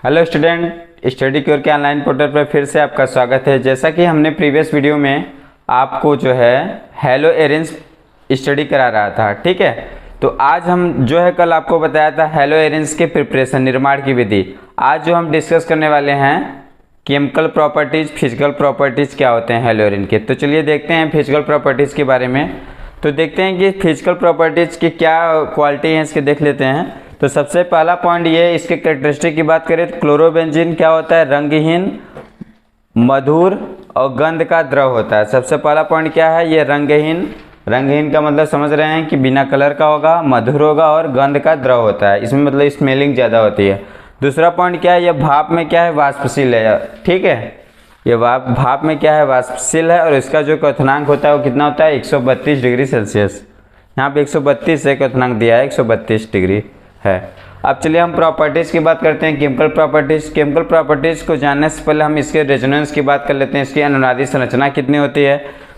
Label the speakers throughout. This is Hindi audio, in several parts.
Speaker 1: हेलो स्टूडेंट, स्टडी क्योर के ऑनलाइन पोर्टल पर फिर से आपका स्वागत है। जैसा कि हमने प्रीवियस वीडियो में आपको जो है हेलो एरेंज स्टडी करा रहा था, ठीक है। तो आज हम जो है कल आपको बताया था हेलो एरेंज के प्रिपरेशन निर्माण की विधि। आज जो हम डिस्कस करने वाले हैं केमिकल प्रॉपर्टीज़, फिजिकल प्रॉपर्टीज़ क्या होते हैं हेलो एरेंज के। तो चलिए देखते हैं फिजिकल प्रॉपर्टीज़ के बारे में। तो देखते हैं कि फिजिकल प्रॉपर्टीज़ की क्या क्वालिटी है, इसके देख लेते हैं। तो सबसे पहला पॉइंट ये है, इसके कैरेक्टरिस्टिक की बात करें तो क्लोरोबेंजीन क्या होता है, रंगहीन, मधुर और गंध का द्रव होता है। सबसे पहला पॉइंट क्या है, ये रंगहीन। रंगहीन का मतलब समझ रहे हैं कि बिना कलर का होगा, मधुर होगा और गंध का द्रव होता है। इसमें मतलब स्मेलिंग ज़्यादा होती है। दूसरा पॉइंट क्या है, ये भाप में क्या है, वाष्पशील है, ठीक है। ये भाप में क्या है, वाष्पशील है। और इसका जो क्वथनांक होता है वो कितना होता है, 132 डिग्री सेल्सियस। यहाँ पे 132 से क्वथनांक दिया है, 132 डिग्री है। अब चलिए हम प्रॉपर्टीज़ की बात करते हैं, केमिकल प्रॉपर्टीज़। केमिकल प्रॉपर्टीज़ को जानने से पहले हम इसके रेजोनेंस की बात कर लेते हैं, इसकी अनुनादी संरचना कितनी होती है।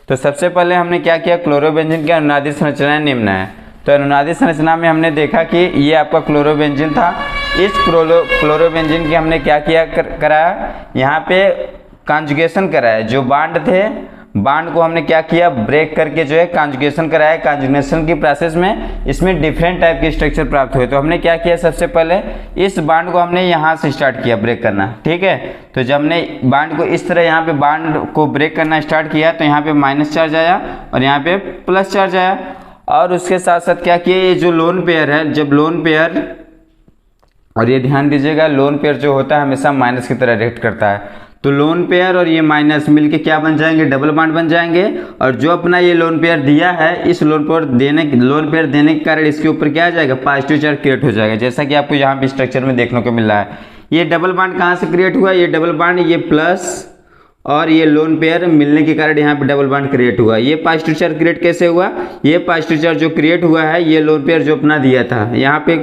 Speaker 1: तो सबसे पहले हमने क्या किया, क्लोरोबेंजीन की अनुनादी संरचना निम्न है। तो अनुनादी संरचना में हमने देखा कि ये आपका क्लोरोबेंजीन था। इस क्लोरोबेंजीन की हमने क्या किया कराया, यहाँ पे कॉन्जुगेशन कराया। जो बांड थे, बांड को हमने क्या किया, ब्रेक करके जो है कॉन्जुगेशन कराया। कॉन्जुगेशन की प्रोसेस में इसमें डिफरेंट टाइप के स्ट्रक्चर प्राप्त हुए। तो हमने क्या किया, सबसे पहले इस बांड को हमने यहाँ से स्टार्ट किया ब्रेक करना, ठीक है। तो जब हमने बांड को इस तरह यहाँ पे बांड को ब्रेक करना स्टार्ट किया तो यहाँ पे माइनस चार्ज आया और यहाँ पे प्लस चार्ज आया। और उसके साथ साथ क्या किया, ये जो लोन पेयर है, जब लोन पेयर, और ये ध्यान दीजिएगा लोन पेयर जो होता है हमेशा माइनस की तरह रिएक्ट करता है। तो लोन पेयर और ये माइनस मिलके क्या बन जाएंगे, डबल बॉन्ड बन जाएंगे। और जो अपना ये लोन पेयर दिया है, इस लोन पेयर देने के कारण इसके ऊपर क्या आ जाएगा, पॉजिटिव चार्ज क्रिएट हो जाएगा। जैसा कि आपको यहाँ पे स्ट्रक्चर में देखने को मिल रहा है। ये डबल बॉन्ड कहाँ से क्रिएट हुआ, ये डबल बॉन्ड ये प्लस और ये लोन पेयर मिलने के कारण यहाँ पे डबल बॉन्ड क्रिएट हुआ। ये पॉजिटिव चार्ज क्रिएट कैसे हुआ, ये पॉजिटिव चार्ज जो क्रिएट हुआ है ये लोन पेयर जो अपना दिया था, यहाँ पे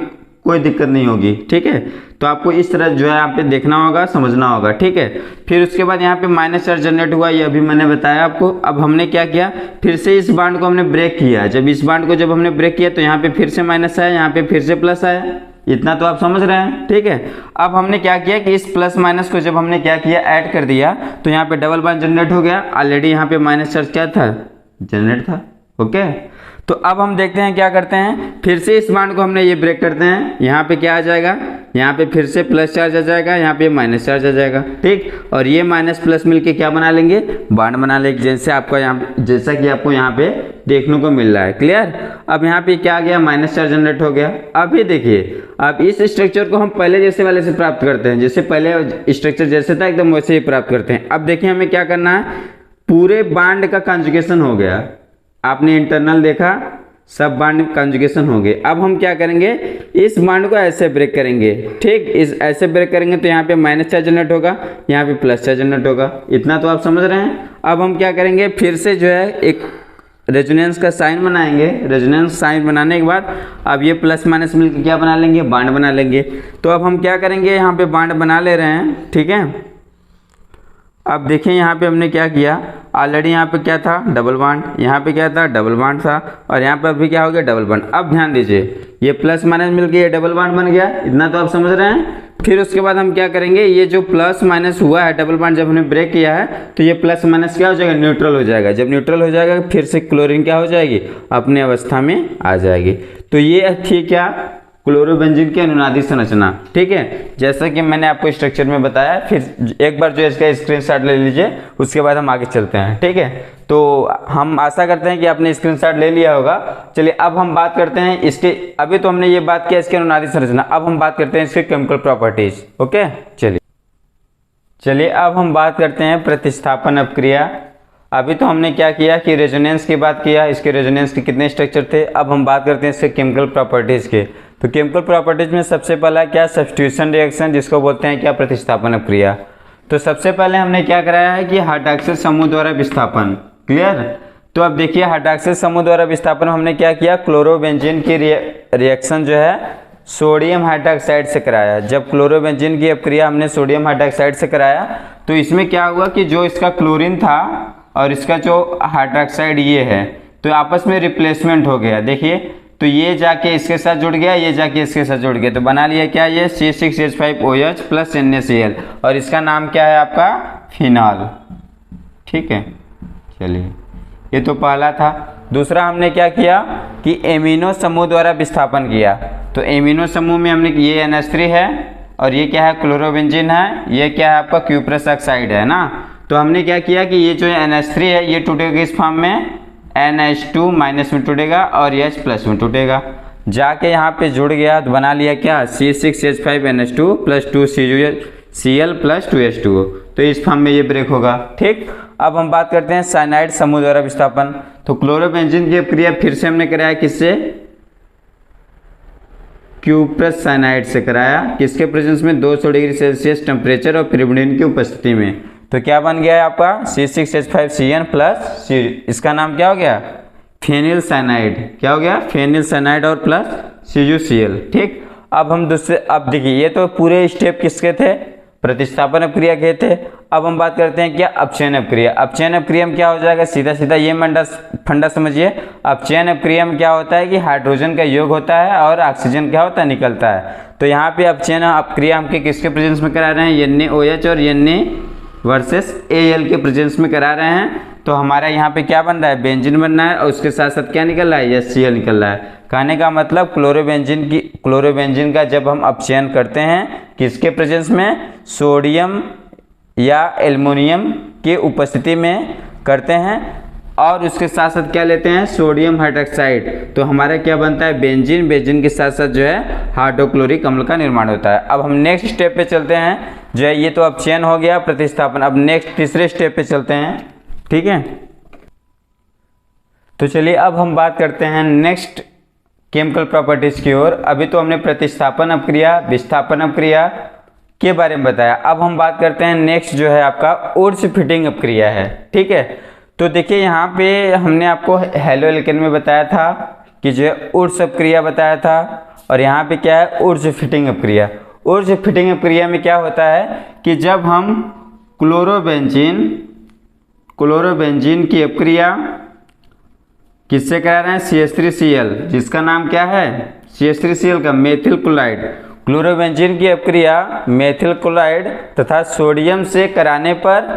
Speaker 1: कोई दिक्कत नहीं होगी, ठीक है। तो आपको इस तरह जो है यहाँ पे देखना होगा, समझना होगा, ठीक है। फिर उसके बाद यहाँ पे माइनस चार्ज जनरेट हुआ, ये अभी मैंने बताया आपको। अब हमने क्या किया, फिर से इस बांड को हमने ब्रेक किया। जब इस बांड को जब हमने ब्रेक किया तो यहाँ पे फिर से माइनस आया, यहाँ पे फिर से प्लस आया। इतना तो आप समझ रहे हैं, ठीक है। अब हमने क्या किया कि इस प्लस माइनस को जब हमने क्या किया, ऐड कर दिया तो यहाँ पे डबल बॉन्ड जनरेट हो गया। ऑलरेडी यहाँ पे माइनस चार्ज क्या था, जनरेट था, ओके। तो अब हम देखते हैं क्या करते हैं, फिर से इस बांड को हमने ये ब्रेक करते हैं। यहाँ पे क्या आ जाएगा, यहाँ पे फिर से प्लस चार्ज आ जाएगा, यहाँ पे माइनस चार्ज आ जाएगा, ठीक। और ये माइनस प्लस मिलके क्या बना लेंगे, बांड बना लेंगे। जैसा कि आपको यहाँ पे देखने को मिल रहा है, क्लियर। अब यहाँ पे क्या आ गया, माइनस चार्ज जनरेट हो गया। अब ये देखिए, अब इस स्ट्रक्चर को हम पहले जैसे वाले से प्राप्त करते हैं, जैसे पहले स्ट्रक्चर जैसे था एकदम वैसे ही प्राप्त करते हैं। अब देखिए हमें क्या करना है, पूरे बांड का कॉन्जुगेशन हो गया। आपने इंटरनल देखा, सब बांड कॉन्जुगेशन हो गए। अब हम क्या करेंगे, इस बांड को ऐसे ब्रेक करेंगे, ठीक। इस ऐसे ब्रेक करेंगे तो यहाँ पे माइनस चार्ज जनरेट होगा, यहाँ पे प्लस चार्ज जनरेट होगा। इतना तो आप समझ रहे हैं। अब हम क्या करेंगे, फिर से जो है एक रेजोनेंस का साइन बनाएंगे। रेजोनेंस साइन बनाने के बाद अब ये प्लस माइनस मिलकर क्या बना लेंगे, बांड बना लेंगे। तो अब हम क्या करेंगे, यहाँ पे बांड बना ले रहे हैं, ठीक है। अब देखिए यहाँ पे हमने क्या किया, ऑलरेडी यहाँ पे क्या था, डबल बॉन्ड, यहाँ पे क्या था, डबल बॉन्ड था, और यहाँ पे अभी क्या हो गया, डबल बॉन्ड। अब ध्यान दीजिए, ये प्लस माइनस मिलके ये डबल बॉन्ड बन गया। इतना तो आप समझ रहे हैं। फिर उसके बाद हम क्या करेंगे, ये जो प्लस माइनस हुआ है, डबल बॉन्ड जब हमने ब्रेक किया है तो ये प्लस माइनस क्या हो जाएगा, न्यूट्रल हो जाएगा। जब न्यूट्रल हो जाएगा फिर से क्लोरीन क्या हो जाएगी, अपने अवस्था में आ जाएगी। तो ये थी क्या, क्लोरोबेंजीन की अनुनादी संरचना, ठीक है। जैसा कि मैंने आपको स्ट्रक्चर में बताया, फिर एक बार जो इसका स्क्रीनशॉट ले लीजिए, उसके बाद हम आगे चलते हैं, ठीक है। तो हम आशा करते हैं कि आपने स्क्रीनशॉट ले लिया होगा। चलिए अब हम बात करते हैं इसके, अभी तो हमने ये बात किया इसकी अनुनादी संरचना, अब हम बात करते हैं इसके केमिकल प्रॉपर्टीज, ओके। चलिए अब हम बात करते हैं प्रतिस्थापन अपक्रिया। अभी तो हमने क्या किया कि रेजोनेंस की बात किया, इसके रेजोनेंस के कितने स्ट्रक्चर थे। अब हम बात करते हैं इसके केमिकल प्रॉपर्टीज के। तो केमिकल प्रॉपर्टीज में सबसे पहला क्या, सब्स्टिट्यूशन रिएक्शन, जिसको बोलते हैं क्या, प्रतिस्थापन अपक्रिया। तो सबसे पहले हमने क्या कराया है कि हाइड्रॉक्सिल समूह द्वारा विस्थापन, क्लियर। तो अब देखिए हाइड्रॉक्सिल समूह द्वारा विस्थापन हमने क्या किया, क्लोरोबेंजीन की रिएक्शन जो है सोडियम हाइड्रॉक्साइड से कराया। जब क्लोरोबेंजीन की अपक्रिया हमने सोडियम हाइड्रॉक्साइड से कराया तो इसमें क्या हुआ कि जो इसका क्लोरीन था और इसका जो हाइड्रॉक्साइड ये है, तो आपस में रिप्लेसमेंट हो गया। देखिए तो ये जाके इसके साथ जुड़ गया, ये जाके इसके साथ जुड़ गया, तो बना लिया क्या ये C6H5OH प्लस NaCl, और इसका नाम क्या है आपका फिनॉल। ठीक है, चलिए ये तो पहला था। दूसरा हमने क्या किया कि एमिनो समूह द्वारा विस्थापन किया। तो एमिनो समूह में हमने ये NH3 है और ये क्या है क्लोरोबेंजीन है, ये क्या है आपका क्यूप्रस ऑक्साइड है ना। तो हमने क्या किया कि ये जो NH3 है ये टूटेगा इस फॉर्म में, NH2 माइनस में टूटेगा और H प्लस में टूटेगा, जाके यहाँ पे जुड़ गया तो बना लिया क्या C6H5NH2 plus 2CuCl plus 2H2O। तो इस फॉर्म में ये ब्रेक होगा। ठीक, अब हम बात करते हैं साइनाइड समूह द्वारा विस्थापन। तो क्लोरोबेंजीन की अपक्रिया फिर से हमने कराया किससे, क्यूप्रस साइनाइड से कराया, किसके प्रेजेंस में 200 डिग्री सेल्सियस टेम्परेचर और पिरिमिडिन की उपस्थिति में। तो क्या बन गया है आपका C6H5Cn प्लस C, इसका नाम क्या हो गया फेनिल साइनाइड। क्या हो गया फेनिल साइनाइड और प्लस CuCl। ठीक, अब हम दूसरे, अब देखिए ये तो पूरे स्टेप किसके थे, प्रतिस्थापन अपक्रिया के थे। अब हम बात करते हैं क्या अपचयन अपक्रिया। अपचयन अपक्रिया में क्या हो जाएगा, सीधा सीधा ये फंडा समझिए। अपचयन अपक्रिया में क्या होता है कि हाइड्रोजन का योग होता है और ऑक्सीजन क्या होता है निकलता है। तो यहाँ पे अपचयन अपक्रिया हम किसके प्रेजेंस में करा रहे हैं, NaOH और Na वर्सेस Al के प्रेजेंस में करा रहे हैं। तो हमारा यहाँ पे क्या बन रहा है, बेंजीन बन रहा है और उसके साथ साथ क्या निकल रहा है, HCl निकल रहा है। कहने का मतलब क्लोरोबेंजीन का जब हम अपचयन करते हैं किसके प्रेजेंस में, सोडियम या एल्युमिनियम की उपस्थिति में करते हैं, और उसके साथ साथ क्या लेते हैं, सोडियम हाइड्रोक्साइड। तो हमारा क्या बनता है बेंजीन, बेंजीन के साथ साथ जो है हाइड्रोक्लोरिक अम्ल का निर्माण होता है। अब हम नेक्स्ट स्टेप पे चलते हैं, जो है ये तो अपचयन हो गया प्रतिस्थापन। अब नेक्स्ट तीसरे स्टेप पे चलते हैं। ठीक है, तो चलिए अब हम बात करते हैं नेक्स्ट केमिकल प्रॉपर्टीज की ओर। अभी तो हमने प्रतिस्थापन अपक्रिया, विस्थापन अपक्रिया के बारे में बताया। अब हम बात करते हैं नेक्स्ट जो है आपका उर्स फिटिंग अपक्रिया है। ठीक है, तो देखिए यहाँ पे हमने आपको हेलो एल्केन में बताया था कि जो है उर्स अपक्रिया बताया था, और यहाँ पे क्या है उर्स फिटिंग अपक्रिया। उर्स फिटिंग अपक्रिया में क्या होता है कि जब हम क्लोरोबेंजीन की अपक्रिया किससे करा रहे हैं, CH3Cl, जिसका नाम क्या है CH3Cl का मेथिल क्लोराइड। क्लोरोबेंजीन की अपक्रिया मेथिल क्लोराइड तथा सोडियम से कराने पर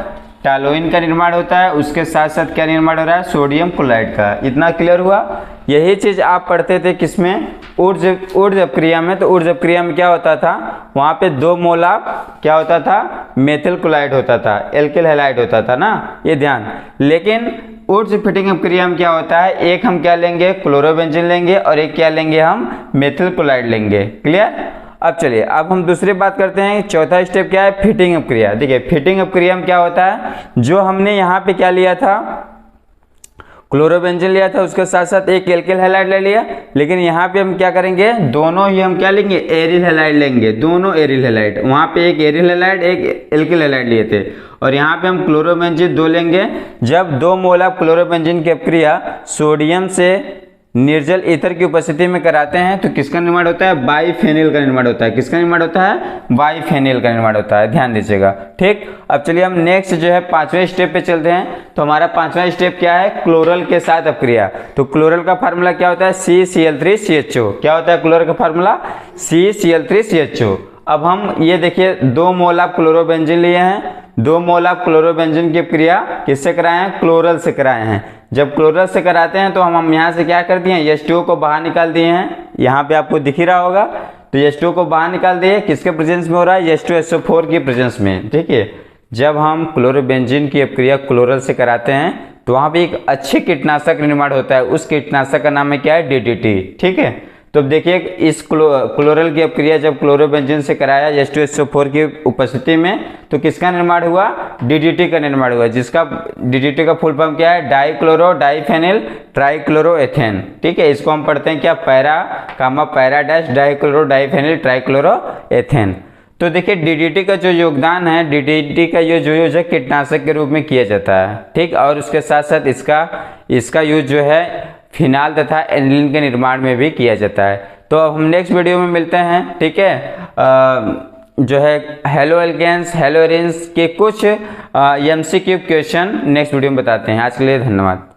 Speaker 1: टालोइन का निर्माण होता है, उसके साथ साथ क्या निर्माण हो रहा है, सोडियम क्लोराइड का। इतना क्लियर हुआ। यही चीज आप पढ़ते थे किसमें, ऊर्ज अपक्रिया में। तो ऊर्ज अपक्रिया में क्या होता था, वहां पे 2 मोला क्या होता था, मेथिल क्लोराइड होता था, एल्किल हैलाइड होता था ना, ये ध्यान। लेकिन ऊर्ज फिटिंग अपक्रिया में क्या होता है, एक हम क्या लेंगे क्लोरोबेंजीन लेंगे और एक क्या लेंगे हम मेथिल क्लोराइड लेंगे। क्लियर। अब चलिए अब हम दूसरी बात करते हैं। चौथा स्टेप क्या है, फिटिंग अपक्रिया। देखिए फिटिंग अपक्रिया में क्या होता है, जो हमने यहाँ पे क्या लिया था, क्लोरोबेंजीन लिया था, उसके साथ साथ एक एल्किल हैलाइड ले लिया। लेकिन यहाँ पे हम क्या करेंगे, दोनों ही हम क्या लेंगे, एरिल हैलाइड लेंगे, दोनों एरिल हैलाइड। वहाँ पे एक एरिल हैलाइड एक एल्किल हैलाइड लिए थे, और यहाँ पे हम क्लोरोबेंजीन 2 लेंगे। जब 2 मोल क्लोरोबेंजीन की अपक्रिया सोडियम से निर्जल ईथर की उपस्थिति में कराते हैं तो किसका निर्माण होता है, बाइफेनिल का निर्माण होता है। किसका निर्माण होता है, बाइफेनिल का निर्माण होता है, ध्यान दीजिएगा। ठीक, अब चलिए हम नेक्स्ट जो है 5वें स्टेप पे चलते हैं। तो हमारा 5वां स्टेप क्या है, क्लोरल के साथ अपक्रिया। तो क्लोरल का फार्मूला क्या होता है, CCl3CHO। क्या होता है क्लोरल का फार्मूला, CCl3CHO। अब हम ये देखिए 2 मोल आप क्लोरोबेंजीन लिए हैं, 2 मोल आप क्लोरोबेंजीन की अपक्रिया किससे कराए हैं, क्लोरल से कराए हैं। जब क्लोरल से कराते हैं तो हम यहाँ से क्या कर दिए हैं, H2O को बाहर निकाल दिए हैं। यहाँ पे आपको दिख ही रहा होगा, तो H2O को बाहर निकाल दिए, किसके प्रेजेंस में हो रहा है, H2SO4 की प्रेजेंस में। ठीक है, जब हम क्लोरोबेंजीन की अपक्रिया क्लोरल से कराते हैं तो वहाँ पे एक अच्छे कीटनाशक निर्माण होता है, उस कीटनाशक का नाम है क्या है, DDT। ठीक है, तो अब देखिए इस क्लोरल की अपक्रिया जब क्लोरोबेंजीन से कराया H2SO4 की उपस्थिति में तो किसका निर्माण हुआ, DDT का निर्माण हुआ, जिसका DDT का फुल फॉर्म क्या है, डाइक्लोरो डाइफेनिल ट्राइक्लोरोएथेन। ठीक है, इसको हम पढ़ते हैं क्या, पैरा डैश डाइक्लोरो डाइफेनिल ट्राइक्लोरोएथेन। तो देखिए DDT का जो योगदान है, DDT का ये जो यूज है कीटनाशक के रूप में किया जाता है। ठीक, और उसके साथ साथ इसका यूज जो है फिनाल तथा एनिलीन के निर्माण में भी किया जाता है। तो अब हम नेक्स्ट वीडियो में मिलते हैं। ठीक है, जो है हेलो एल्केन्स हेलो एरेन्स के कुछ MCQ क्वेश्चन नेक्स्ट वीडियो में बताते हैं। आज के लिए धन्यवाद।